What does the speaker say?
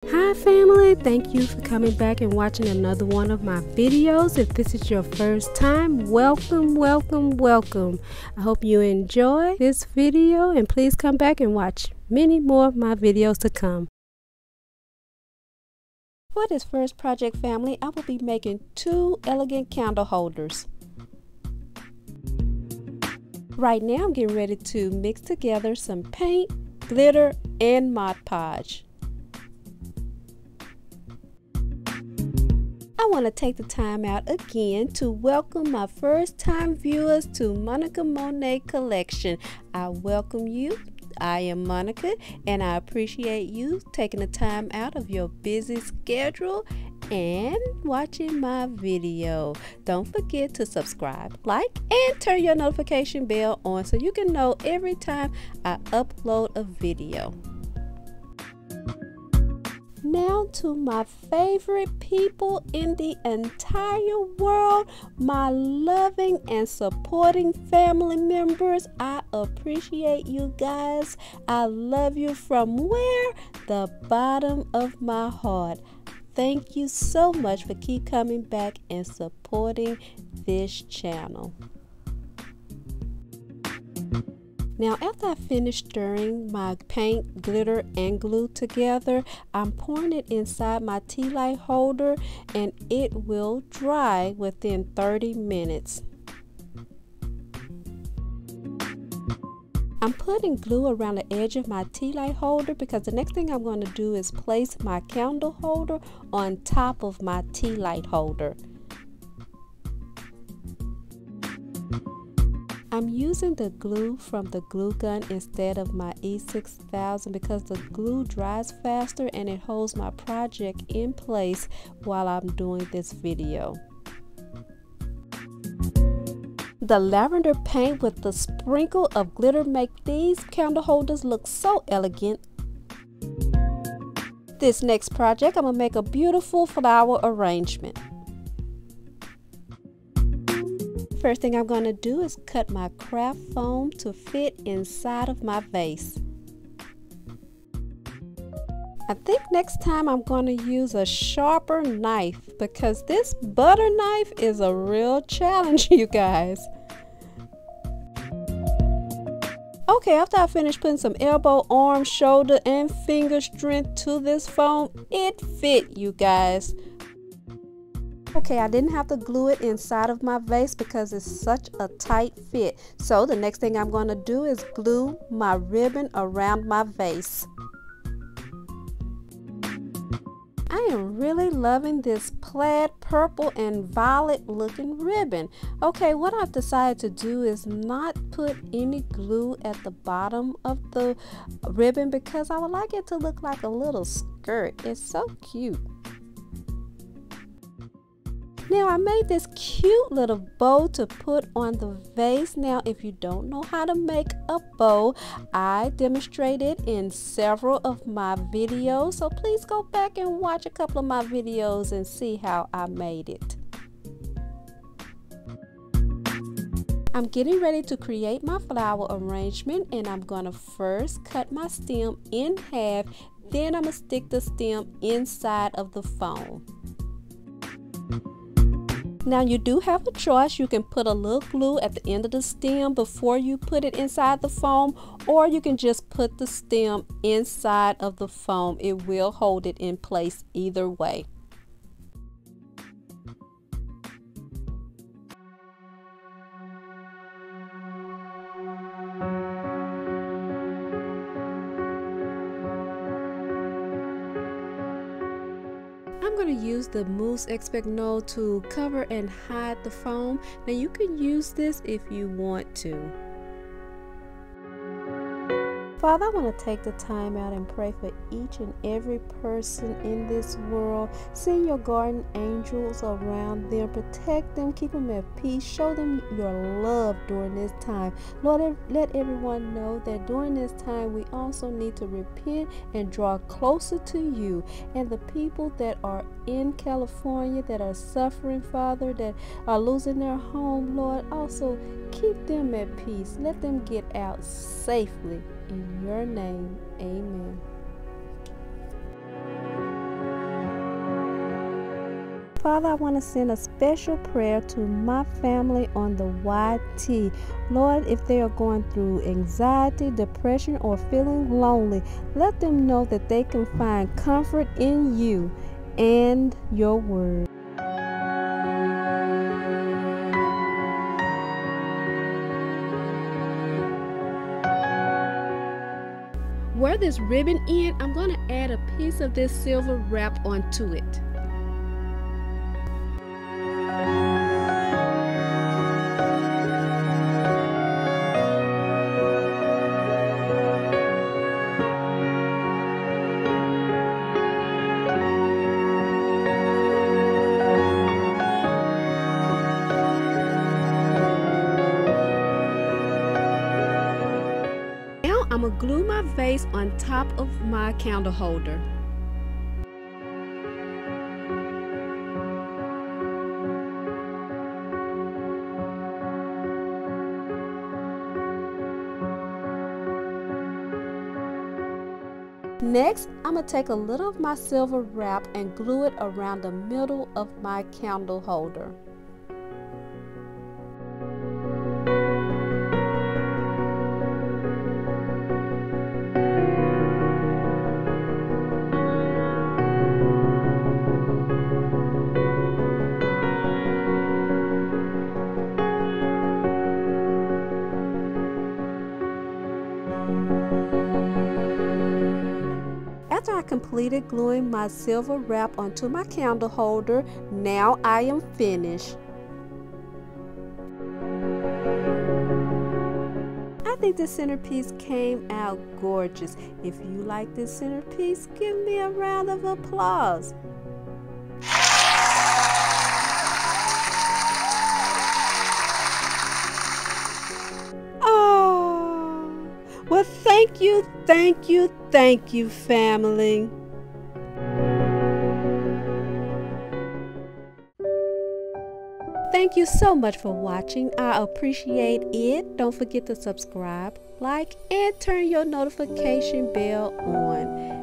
Hi family, thank you for coming back and watching another one of my videos. If this is your first time, welcome. I hope you enjoy this video and please come back and watch many more of my videos to come. For this first project, family, I will be making 2 elegant candle holders. Right now I'm getting ready to mix together some paint, glitter, and Mod Podge. I want to take the time out again to welcome my first time viewers to Monica Monet Collection. I welcome you. I am Monica and I appreciate you taking the time out of your busy schedule and watching my video. Don't forget to subscribe, like, and turn your notification bell on so you can know every time I upload a video. Now to my favorite people in the entire world, my loving and supporting family members. I appreciate you guys. I love you from where? The bottom of my heart. Thank you so much for keep coming back and supporting this channel. Now after I finish stirring my paint, glitter, and glue together, I'm pouring it inside my tea light holder and it will dry within 30 minutes. I'm putting glue around the edge of my tea light holder because the next thing I'm going to do is place my candle holder on top of my tea light holder. I'm using the glue from the glue gun instead of my E6000 because the glue dries faster and it holds my project in place while I'm doing this video. The lavender paint with the sprinkle of glitter make these candle holders look so elegant. This next project, I'm going to make a beautiful flower arrangement. First thing I'm going to do is cut my craft foam to fit inside of my vase. I think next time I'm going to use a sharper knife because this butter knife is a real challenge, you guys. Okay, after I finish putting some elbow, arm, shoulder, and finger strength to this foam, it fit, you guys. Okay, I didn't have to glue it inside of my vase because it's such a tight fit. So the next thing I'm going to do is glue my ribbon around my vase. I am really loving this plaid purple and violet looking ribbon. Okay, what I've decided to do is not put any glue at the bottom of the ribbon because I would like it to look like a little skirt. It's so cute. Now I made this cute little bow to put on the vase. Now if you don't know how to make a bow, I demonstrated in several of my videos. So please go back and watch a couple of my videos and see how I made it. I'm getting ready to create my flower arrangement and I'm going to first cut my stem in half. Then I'm going to stick the stem inside of the foam. Now you do have a choice. You can put a little glue at the end of the stem before you put it inside the foam, or you can just put the stem inside of the foam. It will hold it in place either way. I'm going to use the Mousse Espagnole to cover and hide the foam. Now you can use this if you want to. Father, I want to take the time out and pray for each and every person in this world. Send your guardian angels around them, protect them, keep them at peace, show them your love during this time. Lord, let everyone know that during this time we also need to repent and draw closer to you. And the people that are in California that are suffering, Father, that are losing their home, Lord, also keep them at peace. Let them get out safely. In your name, amen. Father, I want to send a special prayer to my family on the YT. Lord, if they are going through anxiety, depression, or feeling lonely, let them know that they can find comfort in you and your word. Where this ribbon ends, I'm going to add a piece of this silver wrap onto it. I'm going to glue my vase on top of my candle holder. Next, I'm going to take a little of my silver wrap and glue it around the middle of my candle holder. After I completed gluing my silver wrap onto my candle holder, now I am finished. I think this centerpiece came out gorgeous. If you like this centerpiece, give me a round of applause. Well, thank you, family. Thank you so much for watching. I appreciate it. Don't forget to subscribe, like, and turn your notification bell on.